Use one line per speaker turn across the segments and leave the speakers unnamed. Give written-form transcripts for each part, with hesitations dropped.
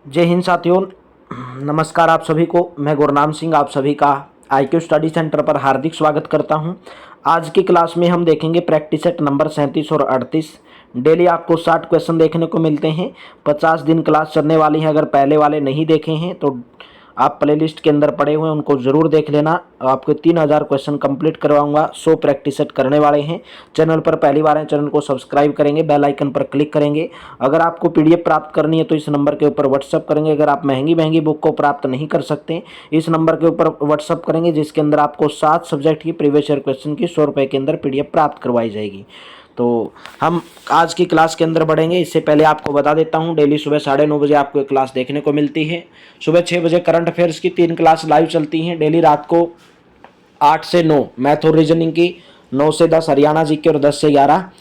जय हिंद साथियों। नमस्कार आप सभी को। मैं गुरनाम सिंह आप सभी का IQ स्टडी सेंटर पर हार्दिक स्वागत करता हूं। आज की क्लास में हम देखेंगे प्रैक्टिस सेट नंबर 37 और 38। डेली आपको 60 क्वेश्चन देखने को मिलते हैं। 50 दिन क्लास चलने वाली है। अगर पहले वाले नहीं देखे हैं तो आप प्लेलिस्ट के अंदर पड़े हुए हैं, उनको ज़रूर देख लेना। आपके 3000 क्वेश्चन कंप्लीट करवाऊंगा। 100 प्रैक्टिस सेट करने वाले हैं। चैनल पर पहली बार है, चैनल को सब्सक्राइब करेंगे, बेल आइकन पर क्लिक करेंगे। अगर आपको PDF प्राप्त करनी है तो इस नंबर के ऊपर व्हाट्सअप करेंगे। अगर आप महंगी महंगी बुक को प्राप्त नहीं कर सकते, इस नंबर के ऊपर व्हाट्सअप करेंगे, जिसके अंदर आपको 7 सब्जेक्ट की प्रीवियस ईयर क्वेश्चन की 100 रुपये के अंदर PDF प्राप्त करवाई जाएगी। तो हम आज की क्लास के अंदर बढ़ेंगे। इससे पहले आपको बता देता हूं, डेली सुबह 9:30 बजे आपको एक क्लास देखने को मिलती है। सुबह 6 बजे करंट अफेयर्स की 3 क्लास लाइव चलती हैं। डेली रात को 8 से 9 मैथ और रीजनिंग की, 9 से 10 हरियाणा जीके और 10 से 11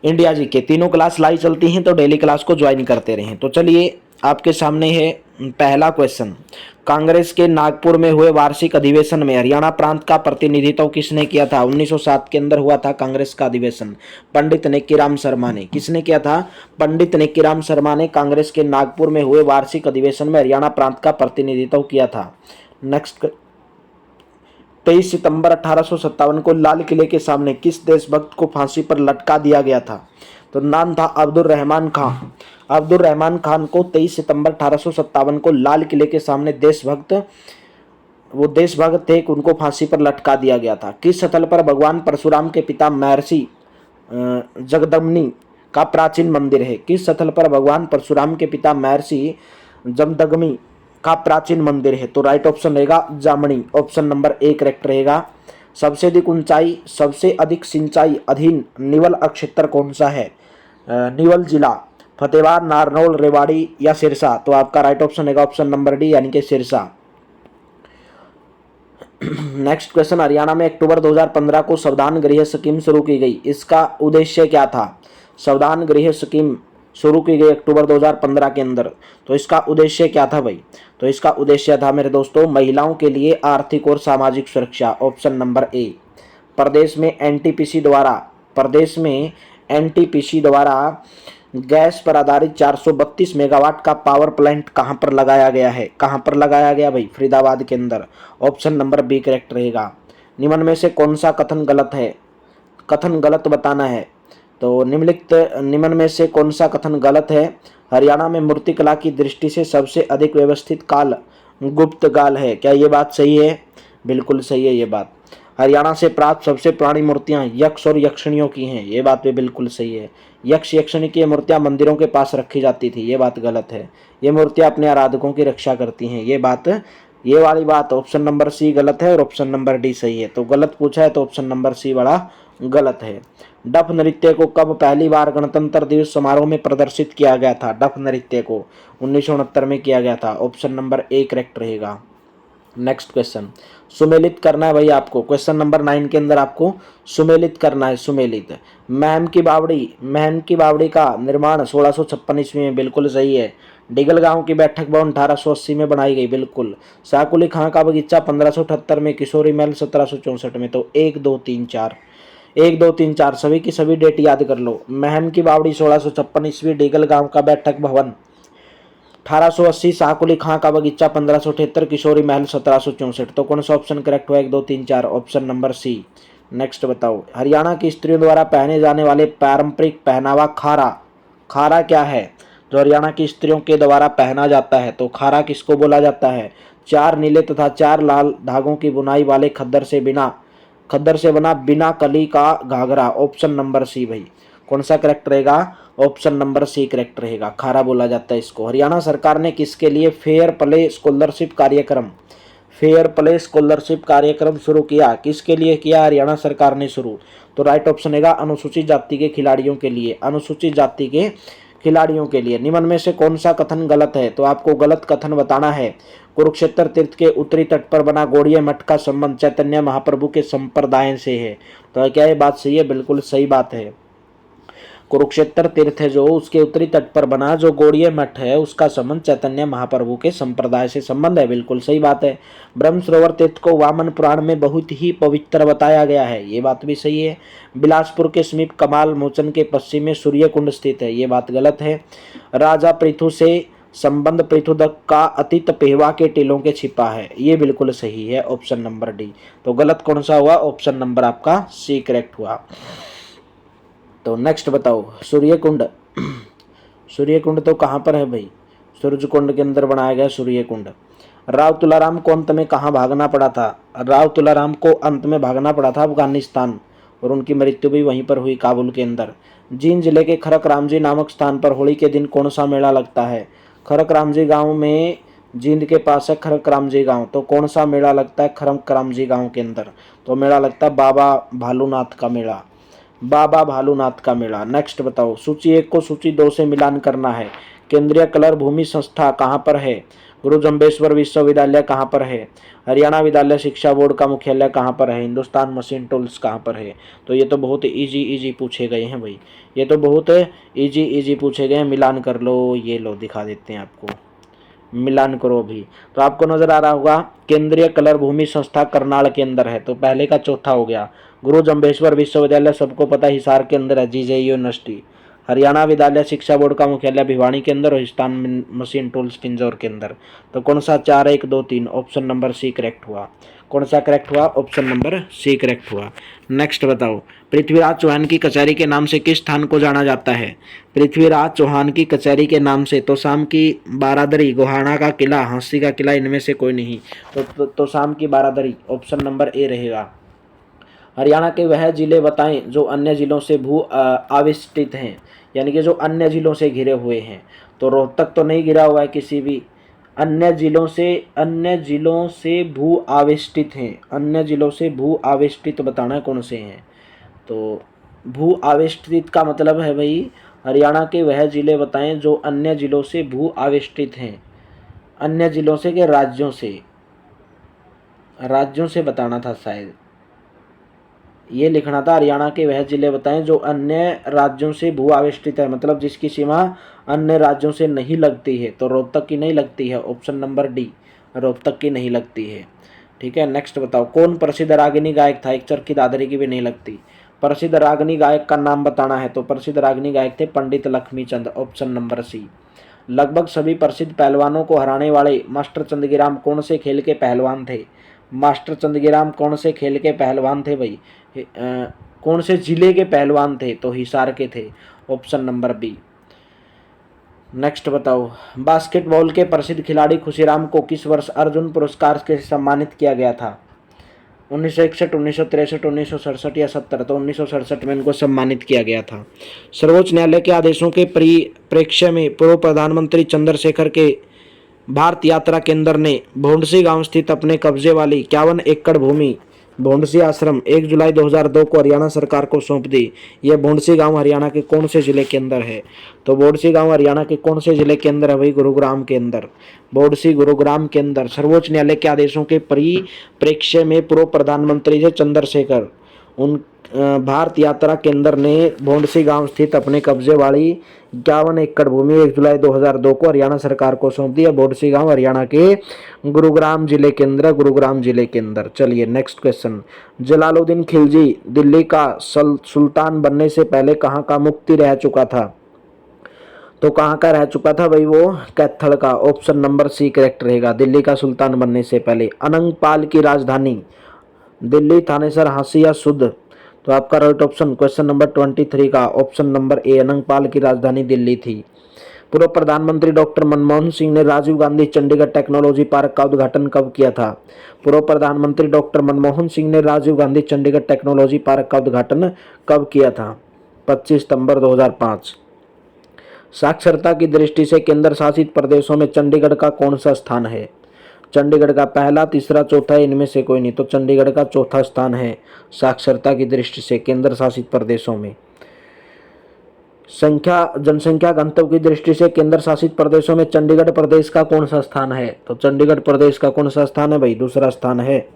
इंडिया जीके, तीनों क्लास लाइव चलती हैं। तो डेली क्लास को ज्वाइन करते रहें। तो चलिए, आपके सामने है पहला क्वेश्चन। कांग्रेस के नागपुर में हुए वार्षिक अधिवेशन में हरियाणा प्रांत का प्रतिनिधित्व किसने किया था? 1907 के अंदर हुआ था कांग्रेस का अधिवेशन। पंडित नेक्कीराम शर्मा ने। किसने किया था? पंडित नेक्कीराम शर्मा ने कांग्रेस के नागपुर में हुए वार्षिक अधिवेशन में हरियाणा प्रांत का प्रतिनिधित्व किया था। नेक्स्ट, 23 सितंबर 1857 को लाल किले के सामने किस देशभक्त को फांसी पर लटका दिया गया था? तो नाम था अब्दुल रहमान खान। अब्दुल रहमान खान को 23 सितंबर 1857 को लाल किले के सामने वो देशभक्त थे, उनको फांसी पर लटका दिया गया था। किस स्थल पर भगवान परशुराम के पिता महर्षि जगदम्नि का प्राचीन मंदिर है? किस स्थल पर भगवान परशुराम के पिता महर्षि जमदग्नि का प्राचीन मंदिर है? तो राइट ऑप्शन रहेगा जामनी। ऑप्शन नंबर 1 करेक्ट रहेगा। सबसे अधिक ऊंचाई, सबसे अधिक सिंचाई अधीन निवल क्षेत्र कौन सा है? निवल जिला, फतेहाबाद, नारनौल, रेवाड़ी या सिरसा? तो आपका राइट ऑप्शन रहेगा ऑप्शन नंबर डी, यानी कि सिरसा। नेक्स्ट क्वेश्चन, हरियाणा में अक्टूबर 2015 को सावधान गृह स्कीम शुरू की गई, इसका उद्देश्य क्या था? सावधान गृह स्कीम शुरू की गई अक्टूबर 2015 के अंदर, तो इसका उद्देश्य क्या था भाई? तो इसका उद्देश्य था मेरे दोस्तों, महिलाओं के लिए आर्थिक और सामाजिक सुरक्षा। Option number A. प्रदेश में एनटीपीसी द्वारा गैस पर आधारित 432 मेगावाट का पावर प्लांट कहां पर लगाया गया है? कहां पर लगाया गया भाई? फरीदाबाद के अंदर। ऑप्शन नंबर बी करेक्ट रहेगा। निम्न में से कौन सा कथन गलत है? कथन गलत बताना है। तो निम्न में से कौन सा कथन गलत है? हरियाणा में मूर्तिकला की दृष्टि से सबसे अधिक व्यवस्थित काल गुप्त काल है। क्या ये बात सही है? बिल्कुल सही है ये बात। हरियाणा से प्राप्त सबसे पुरानी मूर्तियां यक्ष और यक्षिणियों की हैं। ये बात भी बिल्कुल सही है। यक्ष यक्षिणी की मूर्तियां मंदिरों के पास रखी जाती थी। ये बात गलत है। ये मूर्तियां अपने आराधकों की रक्षा करती हैं। ये वाली बात ऑप्शन नंबर सी गलत है और ऑप्शन नंबर डी सही है। तो गलत पूछा है तो ऑप्शन नंबर सी वाला गलत है। डफ नृत्य को कब पहली बार गणतंत्र दिवस समारोह में प्रदर्शित किया गया था? डफ नृत्य को 1969 में किया गया था। ऑप्शन नंबर ए करेक्ट रहेगा। नेक्स्ट क्वेश्चन, सुमेलित करना है भाई आपको। क्वेश्चन नंबर 9 के अंदर आपको सुमेलित करना है। सुमेलित, महम की बावड़ी का निर्माण 1656 ईस्वी में, बिल्कुल सही है। डिगल गांव की बैठक भवन 1880 में बनाई गई, बिल्कुल। साकुली खां का बगीचा 1578 में, किशोरी महल 1764 में। तो 1 2 3 4 1 2 3 4 सभी की सभी डेट याद कर लो। महम की बावड़ी 1656 ईस्वी, डिगल गांव का बैठक भवन 1880, साकुली खां का बगीचा 1578, किशोरी महल 1764। तो कौन सा ऑप्शन करेक्ट हुआ? 1 2 3 4 ऑप्शन नंबर सी। नेक्स्ट बताओ, हरियाणा की स्त्रियों द्वारा पहने जाने वाले पारंपरिक पहनावा खारा क्या है? जो हरियाणा की स्त्रियों के द्वारा पहना जाता है, तो खारा किसको बोला जाता है? 4 नीले तथा 4 लाल धागों की बुनाई वाले खद्दर से बना बिना कली का घाघरा। ऑप्शन नंबर सी भाई। कौन सा करेक्ट रहेगा? ऑप्शन नंबर सी करेक्ट रहेगा। खारा बोला जाता है इसको। हरियाणा सरकार ने किसके लिए फेयर प्ले स्कॉलरशिप कार्यक्रम शुरू किया? किसके लिए किया हरियाणा सरकार ने शुरू? तो राइट ऑप्शन रहेगा अनुसूचित जाति के खिलाड़ियों के लिए। अनुसूचित जाति के खिलाड़ियों के लिए। निम्न में से कौन सा कथन गलत है? तो आपको गलत कथन बताना है। कुरुक्षेत्र तीर्थ के उत्तरी तट पर बना गौड़ीय मठ का संबंध चैतन्य महाप्रभु के संप्रदाय से है। तो क्या ये बात सही है? बिल्कुल सही बात है। कुरुक्षेत्र तीर्थ है जो, उसके उत्तरी तट पर बना जो गौड़ीय मठ है, उसका संबंध चैतन्य महाप्रभु के संप्रदाय से संबंध है। बिल्कुल सही बात है। ब्रह्म सरोवर तीर्थ को वामन पुराण में बहुत ही पवित्र बताया गया है। ये बात भी सही है। बिलासपुर के समीप कमाल मोचन के पश्चिम में सूर्य कुंड स्थित है। ये बात गलत है। राजा पृथु से संबंध पृथुदक का अतीत पेहवा के टीलों के छिपा है। ये बिल्कुल सही है, ऑप्शन नंबर डी। तो गलत कौन सा हुआ? ऑप्शन नंबर आपका सी करेक्ट हुआ। तो नेक्स्ट बताओ, सूर्य कुंड। सूर्य कुंड तो कहाँ पर है भाई? सूरज कुंड के अंदर बनाया गया सूर्य कुंड। राव तुलाराम को अंत में कहाँ भागना पड़ा था? राव तुलाराम को अंत में भागना पड़ा था अफगानिस्तान, और उनकी मृत्यु भी वहीं पर हुई, काबुल के अंदर। जींद जिले के खरक रामजी नामक स्थान पर होली के दिन कौन सा मेला लगता है? खरक रामजी गांव में, जींद के पास है खरक रामजी गांव, तो कौन सा मेला लगता है खरक रामजी गांव के अंदर? तो मेला लगता है बाबा भालूनाथ का मेला, बाबा भालूनाथ का मेला। नेक्स्ट बताओ, सूची 1 को सूची 2 से मिलान करना है। केंद्रीय कलर भूमि संस्था कहाँ पर है? गुरु जम्बेश्वर विश्वविद्यालय कहाँ पर है? हरियाणा विद्यालय शिक्षा बोर्ड का मुख्यालय कहाँ पर है? हिंदुस्तान मशीन टूल्स कहाँ पर है? तो ये तो बहुत इजी पूछे गए हैं भाई, ये तो बहुत इजी पूछे गए हैं। मिलान कर लो, ये लो दिखा देते हैं आपको, मिलान करो अभी। तो आपको नजर आ रहा होगा, केंद्रीय कलर भूमि संस्था करनाल के अंदर है, तो पहले का चौथा हो गया। गुरु जम्बेश्वर विश्वविद्यालय सबको पता है हिसार के अंदर है, जीजे यूनिवर्सिटी। हरियाणा विद्यालय शिक्षा बोर्ड का मुख्यालय भिवानी के अंदर और हिंदुस्तान मशीन टूल्स पिंजौर के अंदर। तो कौन सा 4 1 2 3? ऑप्शन नंबर सी करेक्ट हुआ। कौन सा करेक्ट हुआ? ऑप्शन नंबर सी करेक्ट हुआ। नेक्स्ट बताओ, पृथ्वीराज चौहान की कचहरी के नाम से किस स्थान को जाना जाता है? पृथ्वीराज चौहान की कचहरी के नाम से तोशाम की बारादरी, गोहाना का किला, हांसी का किला, इनमें से कोई नहीं। तो तोशाम की बारादरी, ऑप्शन नंबर ए रहेगा। हरियाणा के वह जिले बताएं जो अन्य जिलों से भू आविष्टित हैं, यानी कि जो अन्य जिलों से घिरे हुए हैं। तो रोहतक तो नहीं घिरा हुआ है किसी भी। अन्य जिलों से भू आविष्टित हैं, अन्य जिलों से भू आविष्टित बताना है कौन से हैं। तो भू आविष्टित का मतलब है भाई, हरियाणा के वह जिले बताएं जो अन्य जिलों से भू आविष्टित हैं। अन्य जिलों से के राज्यों से बताना था शायद, ये लिखना था। हरियाणा के वह जिले बताएं जो अन्य राज्यों से भू आविष्टित है, मतलब जिसकी सीमा अन्य राज्यों से नहीं लगती है। तो रोहतक की नहीं लगती है, ऑप्शन नंबर डी, रोहतक की नहीं लगती है। ठीक है, नेक्स्ट बताओ, कौन प्रसिद्ध रागिनी गायक था? एक चरखी दादरी की भी नहीं लगती। प्रसिद्ध रागिनी गायक का नाम बताना है, तो प्रसिद्ध रागिनी गायक थे पंडित लक्ष्मीचंद, ऑप्शन नंबर सी। लगभग सभी प्रसिद्ध पहलवानों को हराने वाले मास्टर चंदगीराम कौन से खेल के पहलवान थे? मास्टर चंदगीराम कौन से खेल के पहलवान थे भाई? कौन से जिले के पहलवान थे? तो हिसार के थे, ऑप्शन नंबर बी। नेक्स्ट बताओ, बास्केटबॉल के प्रसिद्ध खिलाड़ी खुशीराम को किस वर्ष अर्जुन पुरस्कार से सम्मानित किया गया था? 1961, 1963, 1967 या 70? तो 1967 में इनको सम्मानित किया गया था। सर्वोच्च न्यायालय के आदेशों के परिप्रेक्ष्य में पूर्व प्रधानमंत्री चंद्रशेखर के भारत यात्रा केंद्र ने भोंडसी गांव स्थित अपने कब्जे वाली 51 एकड़ भूमि भोंडसी आश्रम 1 जुलाई 2002 को हरियाणा सरकार को सौंप दी। यह भोंडसी गांव हरियाणा के कौन से जिले के अंदर है? तो भोंडसी गांव हरियाणा के कौन से जिले के अंदर है भाई? गुरुग्राम के अंदर। भोंडसी गुरुग्राम के अंदर। सर्वोच्च न्यायालय के आदेशों के परिप्रेक्ष्य में पूर्व प्रधानमंत्री थे चंद्रशेखर, उन भारत यात्रा केंद्र ने भोंडसी गांव स्थित अपने कब्जे वाली 51 एकड़ भूमि 1 जुलाई 2002 को हरियाणा सरकार को सौंप दिया। भोंडसी गांव हरियाणा के गुरुग्राम जिले के अंदर, गुरुग्राम जिले के अंदर। चलिए नेक्स्ट क्वेश्चन, जलालुद्दीन खिलजी दिल्ली का सुल्तान बनने से पहले कहाँ का मुफ्ती रह चुका था? तो कहाँ का रह चुका था भाई? वो कैथल का, ऑप्शन नंबर सी करेक्ट रहेगा। दिल्ली का सुल्तान बनने से पहले। अनंगपाल की राजधानी दिल्ली, थानेसर, हांसी या सुध? तो आपका राइट ऑप्शन क्वेश्चन नंबर 23 का ऑप्शन नंबर ए, अनंगपाल की राजधानी दिल्ली थी। पूर्व प्रधानमंत्री डॉक्टर मनमोहन सिंह ने राजीव गांधी चंडीगढ़ टेक्नोलॉजी पार्क का उद्घाटन कब किया था? पूर्व प्रधानमंत्री डॉक्टर मनमोहन सिंह ने राजीव गांधी चंडीगढ़ टेक्नोलॉजी पार्क का उद्घाटन कब किया था? 25 सितंबर 2005। साक्षरता की दृष्टि से केंद्र शासित प्रदेशों में चंडीगढ़ का कौन सा स्थान है? चंडीगढ़ का पहला, तीसरा, चौथा, इनमें से कोई नहीं। तो चंडीगढ़ का चौथा स्थान है साक्षरता की दृष्टि से केंद्र शासित प्रदेशों में। जनसंख्या घनत्व की दृष्टि से केंद्र शासित प्रदेशों में चंडीगढ़ प्रदेश का कौन सा स्थान है? तो चंडीगढ़ प्रदेश का कौन सा स्थान है भाई? दूसरा स्थान है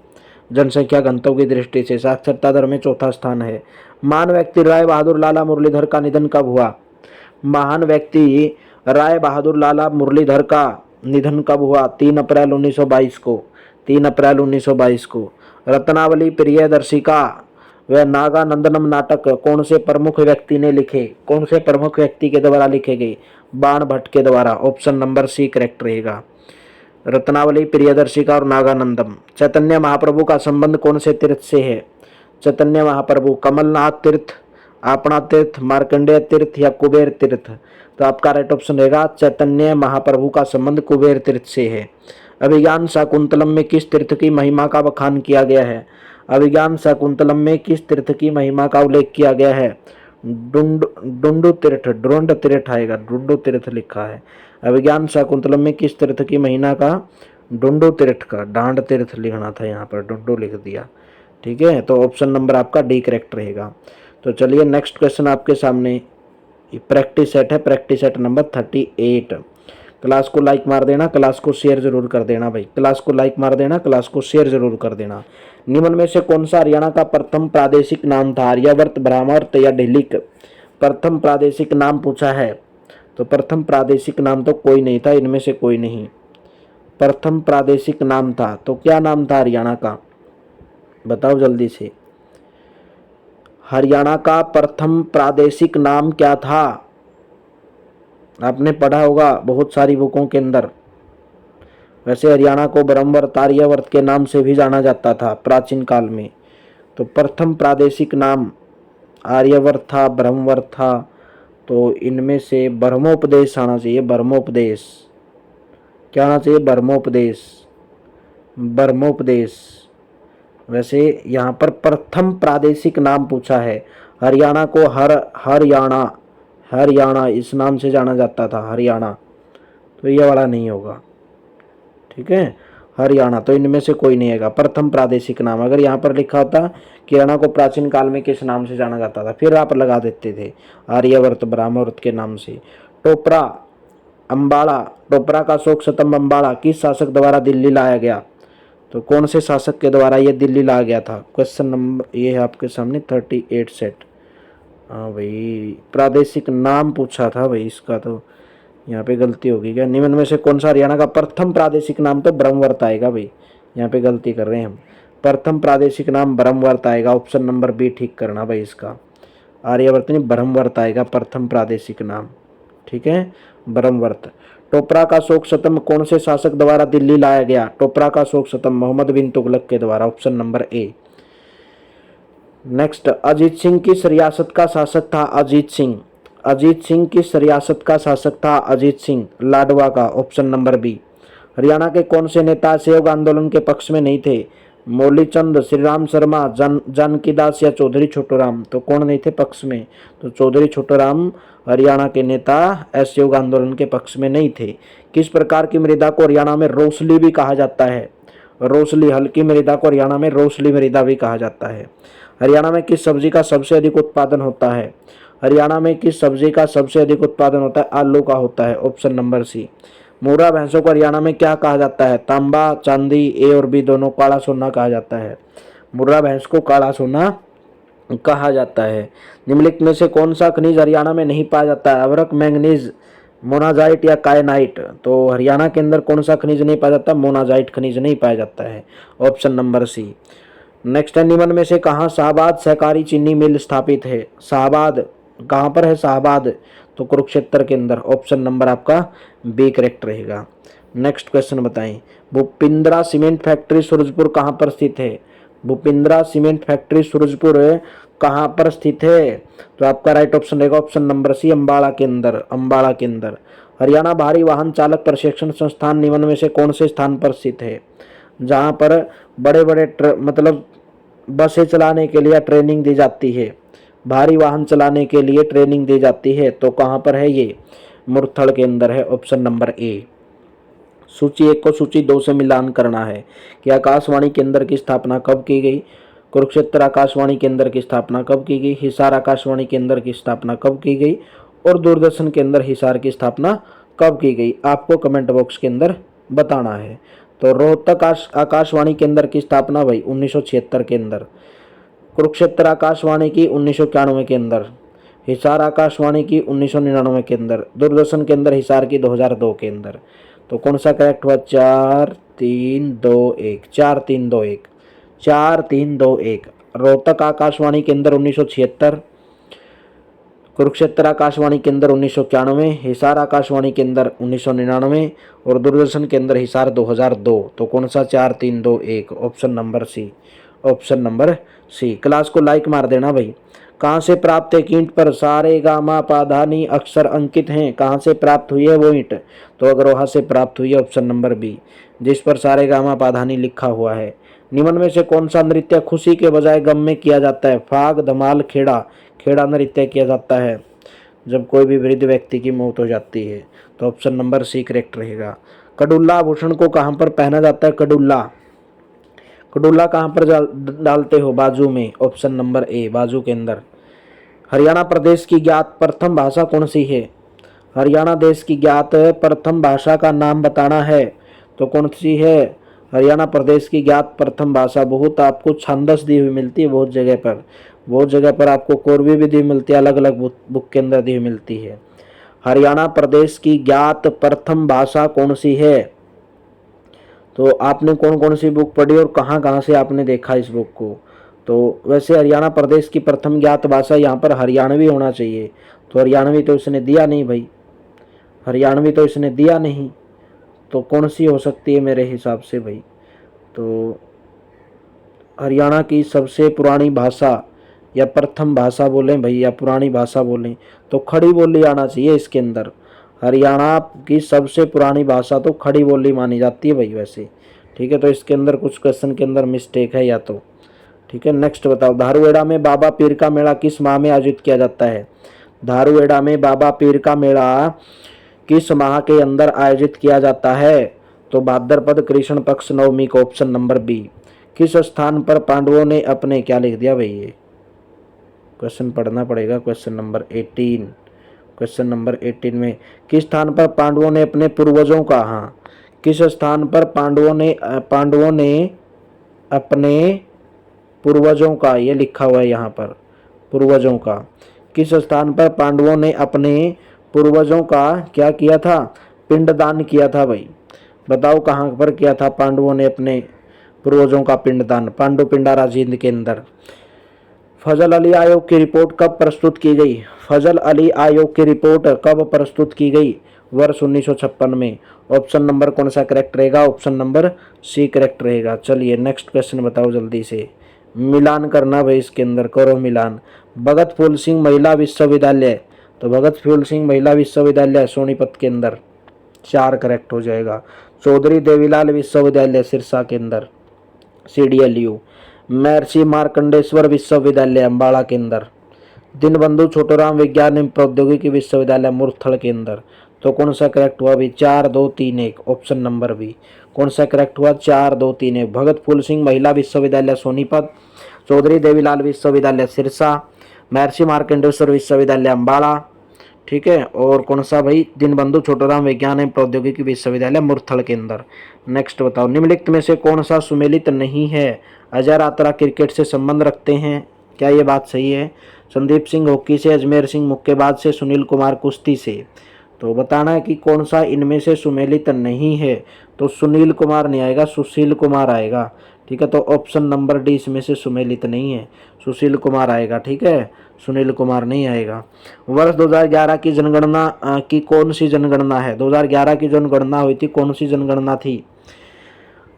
जनसंख्या घनत्व की दृष्टि से। साक्षरता दर में चौथा स्थान है। महान व्यक्ति राय बहादुर लाला मुरलीधर का निधन कब हुआ? महान व्यक्ति राय बहादुर लाला मुरलीधर का निधन कब हुआ? 3 अप्रैल 1922 को। 3 अप्रैल 1922 को। रत्नावली प्रियदर्शिका वह नागानंदनम नाटक कौन से प्रमुख व्यक्ति ने लिखे, कौन से प्रमुख व्यक्ति के द्वारा लिखे गए, बाण भट्ट के द्वारा। ऑप्शन नंबर सी करेक्ट रहेगा। रत्नावली, प्रियदर्शिका और नागानंदम। चैतन्य महाप्रभु का संबंध कौन से तीर्थ से है? चैतन्य महाप्रभु कमलनाथ तीर्थ, आपना तीर्थ, मार्कंडेय तीर्थ या कुबेर तीर्थ। तो आपका राइट ऑप्शन रहेगा चैतन्य महाप्रभु का संबंध कुबेर तीर्थ से है। अभिज्ञान शाकुंतलम में किस तीर्थ की महिमा का बखान किया गया है? अभिज्ञान शाकुंतलम में किस तीर्थ की महिमा का उल्लेख किया गया है? डुंडु तीर्थ, ड्रोंड तीर्थ आएगा, डुंडु तीर्थ लिखा है। अभिज्ञान शाकुंतलम में किस तीर्थ की महिमा का? डुंडु तीर्थ का, डांड तीर्थ लिखना था, यहाँ पर डुंडु लिख दिया। ठीक है, तो ऑप्शन नंबर आपका डी करेक्ट रहेगा। तो चलिए नेक्स्ट क्वेश्चन आपके सामने प्रैक्टिस सेट है, प्रैक्टिस सेट नंबर 38। क्लास को लाइक मार देना, क्लास को शेयर जरूर कर देना भाई, क्लास को लाइक मार देना, क्लास को शेयर जरूर कर देना। निम्न में से कौन सा हरियाणा का प्रथम प्रादेशिक नाम था? आर्यावर्त, ब्राह्मण या ढिल्लिक? प्रथम प्रादेशिक नाम पूछा है, तो प्रथम प्रादेशिक नाम तो कोई नहीं था, इनमें से कोई नहीं। प्रथम प्रादेशिक नाम था तो क्या नाम था हरियाणा का? बताओ जल्दी से। हरियाणा का प्रथम प्रादेशिक नाम क्या था? आपने पढ़ा होगा बहुत सारी बुकों के अंदर। वैसे हरियाणा को ब्रह्मवर्त, आर्यावर्त के नाम से भी जाना जाता था प्राचीन काल में। तो प्रथम प्रादेशिक नाम आर्यावर्त था, ब्रह्मवर्त था, तो इनमें से ब्रह्मोपदेश आना चाहिए। ब्रह्मोपदेश क्या आना चाहिए? ब्रह्मोपदेश, ब्रह्मोपदेश। वैसे यहाँ पर प्रथम प्रादेशिक नाम पूछा है। हरियाणा को हरियाणा, हरियाणा इस नाम से जाना जाता था, हरियाणा, तो ये वाला नहीं होगा। ठीक है, हरियाणा, तो इनमें से कोई नहीं आएगा। प्रथम प्रादेशिक नाम, अगर यहाँ पर लिखा होता कि हरियाणा को प्राचीन काल में किस नाम से जाना जाता था, फिर आप लगा देते थे आर्यावर्त, ब्राह्मवर्त के नाम से। टोपरा, अम्बाड़ा, टोपरा का शोक स्तंभ अम्बाड़ा किस शासक द्वारा दिल्ली लाया गया? तो कौन से शासक के द्वारा ये दिल्ली लाया गया था? क्वेश्चन नंबर ये है आपके सामने 38 सेट। हाँ भाई, प्रादेशिक नाम पूछा था भाई, इसका तो यहाँ पे गलती होगी क्या? निम्न में से कौन सा हरियाणा का प्रथम प्रादेशिक नाम? तो ब्रह्मवर्त आएगा भाई, यहाँ पे गलती कर रहे हैं हम। प्रथम प्रादेशिक नाम ब्रह्मवर्त आएगा, ऑप्शन नंबर बी ठीक करना भाई इसका। आर्यावर्त नहीं, ब्रह्मवर्त आएगा प्रथम प्रादेशिक नाम। ठीक है, ब्रह्मवर्त। टोपरा का शोक स्तंभ कौन से शासक द्वारा दिल्ली लाया गया? टोपरा का शोक स्तंभ मोहम्मद बिन तुगलक के द्वारा, option number A. Next, Ajit Singh किस रियासत का शासक था? अजीत सिंह, अजीत सिंह किस रियासत का शासक था? अजीत सिंह लाडवा का, ऑप्शन नंबर बी। हरियाणा के कौन से नेता असहयोग आंदोलन के पक्ष में नहीं थे? मौलीचंद, श्रीराम शर्मा, जानकीदास या चौधरी छोटूराम? तो कौन नहीं थे पक्ष में? तो चौधरी छोटूराम हरियाणा के नेता असहयोग आंदोलन के पक्ष में नहीं थे। किस प्रकार की मृदा को हरियाणा में रोसली भी कहा जाता है? रोसली, हल्की मृदा को हरियाणा में रोसली मृदा भी कहा जाता है। हरियाणा में किस सब्जी का सबसे अधिक उत्पादन होता है? हरियाणा में किस सब्जी का सबसे अधिक उत्पादन होता है? आलू का होता है, ऑप्शन नंबर सी। मुर्रा भैंसों को हरियाणा में क्या कहा जाता है? तांबा, चांदी, ए और बी दोनों, काला सोना कहा जाता है। मुर्रा भैंस को काला सोना कहा जाता है। निम्नलिखित में से कौन सा खनिज हरियाणा में नहीं पाया जाता है? अवरक, मैंगनीज, मोनाजाइट या कायनाइट? तो हरियाणा के अंदर कौन सा खनिज नहीं पाया जाता? मोनाजाइट खनिज नहीं पाया जाता है, ऑप्शन नंबर सी। नेक्स्ट है, निम्न में से कहाँ शाहबाद सहकारी चीनी मिल स्थापित है? शाहबाद कहाँ पर है? शाहबाद तो कुरुक्षेत्र के अंदर, ऑप्शन नंबर आपका बी करेक्ट रहेगा। नेक्स्ट क्वेश्चन बताएं, भूपिंद्रा सीमेंट फैक्ट्री सूरजपुर कहाँ पर स्थित है? भूपिंद्रा सीमेंट फैक्ट्री सूरजपुर कहाँ पर स्थित है? तो आपका राइट ऑप्शन रहेगा ऑप्शन नंबर सी, अम्बाड़ा के अंदर, अम्बाड़ा के अंदर। हरियाणा भारी वाहन चालक प्रशिक्षण संस्थान निम्न में से कौन से स्थान पर स्थित है? जहाँ पर बड़े बड़े मतलब बसें चलाने के लिए ट्रेनिंग दी जाती है, भारी वाहन चलाने के लिए ट्रेनिंग दी जाती है, तो कहाँ पर है ये? मुरथल के अंदर है, ऑप्शन नंबर ए। सूची 1 को सूची 2 से मिलान करना है कि आकाशवाणी केंद्र की स्थापना कब की गई? कुरुक्षेत्र आकाशवाणी केंद्र की स्थापना कब की गई? हिसार आकाशवाणी केंद्र की स्थापना कब की गई? और दूरदर्शन केंद्र हिसार की स्थापना कब की गई? आपको कमेंट बॉक्स के अंदर बताना है। तो रोहतक आकाशवाणी केंद्र की स्थापना भाई 1976 के अंदर, कुरुक्षेत्र आकाशवाणी की 1991 के अंदर, हिसार आकाशवाणी की 1999 के अंदर, दूरदर्शन के अंदर हिसार की 2002 के अंदर। तो कौन सा करेक्ट हुआ? 4 3 2 1, 4 3 2 1, 4 3 2 1। रोहतक आकाशवाणी केंद्र 1976, कुरुक्षेत्र आकाशवाणी केंद्र 1991, हिसार आकाशवाणी केंद्र 1999 और दूरदर्शन केंद्र हिसार 2002। तो कौन सा 4 3 2 1? Option number C. Option number C. Class को लाइक मार देना भाई। कहाँ से प्राप्त है ईंट पर सारे गामा पाधानी अक्षर अंकित हैं? कहाँ से प्राप्त हुई है वो ईंट? तो अगर वहाँ से प्राप्त हुई है ऑप्शन नंबर बी, जिस पर सारे गामा पाधानी लिखा हुआ है। निम्न में से कौन सा नृत्य खुशी के बजाय गम में किया जाता है? फाग, धमाल, खेड़ा। खेड़ा नृत्य किया जाता है जब कोई भी वृद्ध व्यक्ति की मौत हो जाती है। तो ऑप्शन नंबर सी करेक्ट रहेगा। कडुल्ला आभूषण को कहाँ पर पहना जाता है? कडुल्ला, कडुल्ला कहाँ पर डालते हो? बाजू में। ऑप्शन नंबर ए, बाजू के अंदर। हरियाणा प्रदेश की ज्ञात प्रथम भाषा कौन सी है? हरियाणा देश की ज्ञात प्रथम भाषा का नाम बताना है। तो कौन सी है हरियाणा प्रदेश की ज्ञात प्रथम भाषा? बहुत आपको छांदस दी हुई मिलती है, बहुत जगह पर आपको कोरवी भी दी मिलती है, अलग अलग बुक के अंदर दी हुई मिलती है। हरियाणा प्रदेश की ज्ञात प्रथम भाषा कौन सी है? तो आपने कौन कौन सी बुक पढ़ी और कहाँ कहाँ से आपने देखा इस बुक को? तो वैसे हरियाणा प्रदेश की प्रथम ज्ञात भाषा यहाँ पर हरियाणवी होना चाहिए। तो हरियाणवी तो इसने दिया नहीं भाई, हरियाणवी तो इसने दिया नहीं। तो कौन सी हो सकती है मेरे हिसाब से भाई? तो हरियाणा की सबसे पुरानी भाषा या प्रथम भाषा बोलें भाई या पुरानी भाषा बोलें तो खड़ी बोली आना चाहिए इसके अंदर। हरियाणा की सबसे पुरानी भाषा तो खड़ी बोली मानी जाती है भाई वैसे। ठीक है, तो इसके अंदर कुछ क्वेश्चन के अंदर मिस्टेक है या तो। ठीक है, नेक्स्ट बताओ। धारूहेड़ा में बाबा पीर का मेला किस माह में आयोजित किया जाता है? धारूहेड़ा में बाबा पीर का मेला किस माह के अंदर आयोजित किया जाता है? तो भाद्रपद कृष्ण पक्ष नवमी को। Option number B. किस स्थान पर पांडवों ने अपने, क्या लिख दिया भाई ये क्वेश्चन पढ़ना पड़ेगा। क्वेश्चन नंबर 18, क्वेश्चन नंबर 18 में किस स्थान पर पांडवों ने अपने पूर्वजों का, हाँ किस स्थान पर पांडवों ने अपने पूर्वजों का, ये लिखा हुआ है यहाँ पर पूर्वजों का। किस स्थान पर पांडवों ने अपने पूर्वजों का क्या किया था? पिंडदान किया था भाई। बताओ कहाँ पर किया था पांडवों ने अपने पूर्वजों का पिंडदान? पांडु पिंडारा जींद के अंदर। फजल अली आयोग की रिपोर्ट कब प्रस्तुत की गई? फजल अली आयोग की रिपोर्ट कब प्रस्तुत की गई? वर्ष 1956 में। ऑप्शन नंबर कौन सा करेक्ट रहेगा? ऑप्शन नंबर सी करेक्ट रहेगा। चलिए नेक्स्ट क्वेश्चन बताओ जल्दी से, मिलान करना भाई इसके अंदर, करो मिलान। भगत फूल सिंह महिला विश्वविद्यालय, तो भगत फूल सिंह महिला विश्वविद्यालय सोनीपत के अंदर 4 करेक्ट हो जाएगा। चौधरी देवीलाल विश्वविद्यालय सिरसा के अंदर CDLU। महर्षि मार्कंडेश्वर विश्वविद्यालय अम्बाड़ा के अंदर। दीनबंधु छोटूराम विज्ञान एवं प्रौद्योगिकी विश्वविद्यालय मुरथल के अंदर। तो कौन सा करेक्ट हुआ अभी? 4 2 3 1, ऑप्शन नंबर बी। कौन सा करेक्ट हुआ? 4 2 3 1। भगत फूल सिंह महिला विश्वविद्यालय सोनीपत, चौधरी देवीलाल विश्वविद्यालय सिरसा, महर्षि मार्कंडेश्वर विश्वविद्यालय अम्बाड़ा। ठीक है, और कौन सा भाई? दीनबंधु छोटूराम विज्ञान एवं प्रौद्योगिकी विश्वविद्यालय मुरथल के अंदर। नेक्स्ट बताओ, निम्नलिखित में से कौन सा सुमेलित नहीं है? अजय रात्रा क्रिकेट से संबंध रखते हैं, क्या ये बात सही है? संदीप सिंह हॉकी से, अजमेर सिंह मुक्केबाज से, सुनील कुमार कुश्ती से। तो बताना है कि कौन सा इनमें से सुमेलित नहीं है। तो सुनील कुमार नहीं आएगा, सुशील कुमार आएगा। ठीक है, तो ऑप्शन नंबर डी इसमें से सुमेलित नहीं है, सुशील कुमार आएगा। ठीक है, सुनील कुमार नहीं आएगा। वर्ष 2011 की जनगणना की कौन सी जनगणना है? 2011 की जनगणना हुई थी, कौन सी जनगणना थी?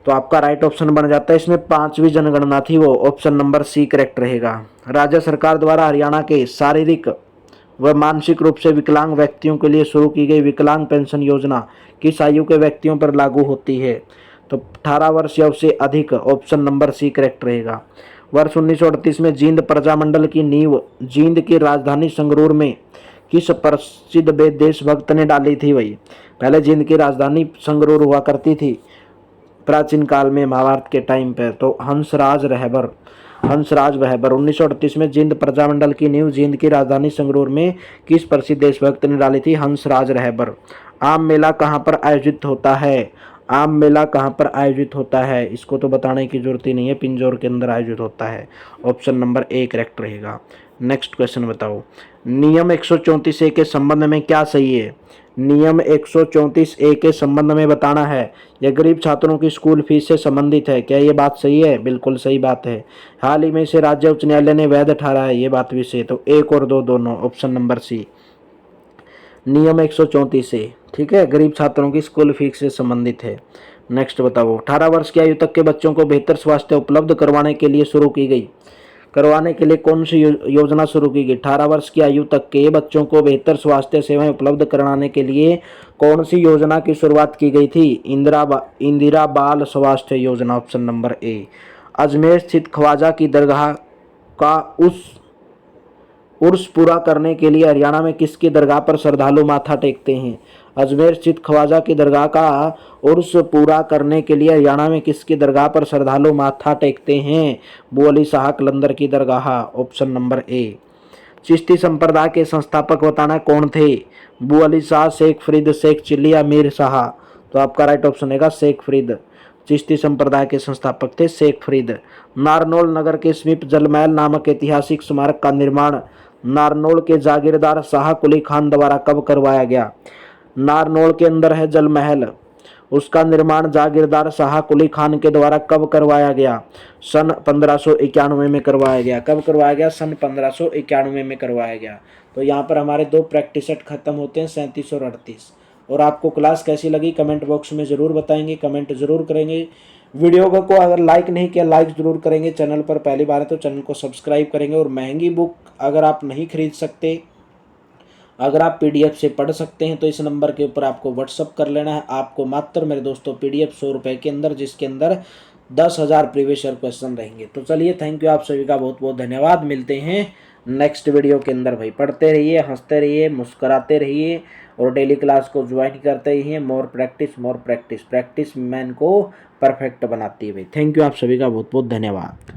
तो आपका राइट ऑप्शन बन जाता है इसमें 5वीं जनगणना थी वो। ऑप्शन नंबर सी करेक्ट रहेगा। राज्य सरकार द्वारा हरियाणा के शारीरिक व मानसिक रूप से विकलांग व्यक्तियों के लिए शुरू की गई विकलांग पेंशन योजना किस आयु के व्यक्तियों पर लागू होती है? तो 18 वर्ष या उससे अधिक। ऑप्शन नंबर सी करेक्ट रहेगा। वर्ष 1938 में जींद प्रजामंडल की नींव जींद की राजधानी संगरूर में किस प्रसिद्ध देशभक्त ने डाली थी भाई? पहले जींद की राजधानी संगरूर हुआ करती थी प्राचीन काल में, महाभारत के टाइम पे। तो हंसराज रहबर 1938 में जींद प्रजामंडल की नींव जींद की राजधानी संगरूर में किस प्रसिद्ध देशभक्त ने डाली थी? हंसराज रहबर। आम मेला कहाँ पर आयोजित होता है? आम मेला कहाँ पर आयोजित होता है? इसको तो बताने की जरूरत ही नहीं है, पिंजौर के अंदर आयोजित होता है। ऑप्शन नंबर ए करेक्ट रहेगा। नेक्स्ट क्वेश्चन बताओ, नियम 134A के संबंध में क्या सही है? नियम 134A के संबंध में बताना है, यह गरीब छात्रों की स्कूल फीस से संबंधित है। क्या ये बात सही है? बिल्कुल सही बात है। हाल ही में इसे राज्य उच्च न्यायालय ने वैध ठहराया है, ये बात भी सही है। तो 1 और 2 दोनों, ऑप्शन नंबर सी, नियम 134A, ठीक है, गरीब छात्रों की स्कूल फीस से संबंधित है। नेक्स्ट बताओ, 18 वर्ष की आयु तक के बच्चों को बेहतर स्वास्थ्य उपलब्ध करवाने के लिए कौन सी योजना शुरू की गई? 18 वर्ष की आयु तक के बच्चों को बेहतर स्वास्थ्य सेवाएं उपलब्ध कराने के लिए कौन सी योजना की शुरुआत की गई थी? इंदिरा बाल स्वास्थ्य योजना, ऑप्शन नंबर ए। अजमेर स्थित ख्वाजा की दरगाह का उर्स पूरा करने के लिए हरियाणा में किसकी दरगाह पर श्रद्धालु माथा टेकते हैं? अजमेर स्थित ख्वाजा की दरगाह का उर्स पूरा करने के लिए हरियाणा में किसकी दरगाह पर श्रद्धालु माथा टेकते हैं? बू अली शाह कलंदर की दरगाह, ऑप्शन नंबर ए। चिश्ती संप्रदाय के संस्थापक बताना कौन थे? बू अली शाह, शेख फरीद, शेख चिल्ली या मीर शाह? तो आपका राइट ऑप्शन है शेख फरीद। चिश्ती संप्रदाय के संस्थापक थे शेख फरीद। नारनौल नगर के समीप जलमहल नामक ऐतिहासिक स्मारक का निर्माण नारनौल के जागीरदार शाह कुली खान द्वारा कब करवाया गया? नारनौल के अंदर है जल महल, उसका निर्माण जागीरदार शाह कुली खान के द्वारा कब करवाया गया? सन 1591 में करवाया गया। कब करवाया गया? सन 1591 में करवाया गया। तो यहाँ पर हमारे 2 प्रैक्टिस सेट खत्म होते हैं, 37 और 38। और आपको क्लास कैसी लगी कमेंट बॉक्स में ज़रूर बताएंगे, कमेंट जरूर करेंगे। वीडियो को अगर लाइक नहीं किया, लाइक जरूर करेंगे। चैनल पर पहली बार है तो चैनल को सब्सक्राइब करेंगे। और महंगी बुक अगर आप नहीं खरीद सकते, अगर आप पीडीएफ से पढ़ सकते हैं तो इस नंबर के ऊपर आपको व्हाट्सअप कर लेना है। आपको मात्र मेरे दोस्तों पीडीएफ 100 रुपये के अंदर, जिसके अंदर 10,000 प्रीवियस ईयर क्वेश्चन रहेंगे। तो चलिए, थैंक यू, आप सभी का बहुत बहुत धन्यवाद। मिलते हैं नेक्स्ट वीडियो के अंदर। भाई पढ़ते रहिए, हंसते रहिए, मुस्कुराते रहिए और डेली क्लास को ज्वाइन करते रहिए। मोर प्रैक्टिस मैन को परफेक्ट बनाती है। भाई थैंक यू, आप सभी का बहुत बहुत धन्यवाद।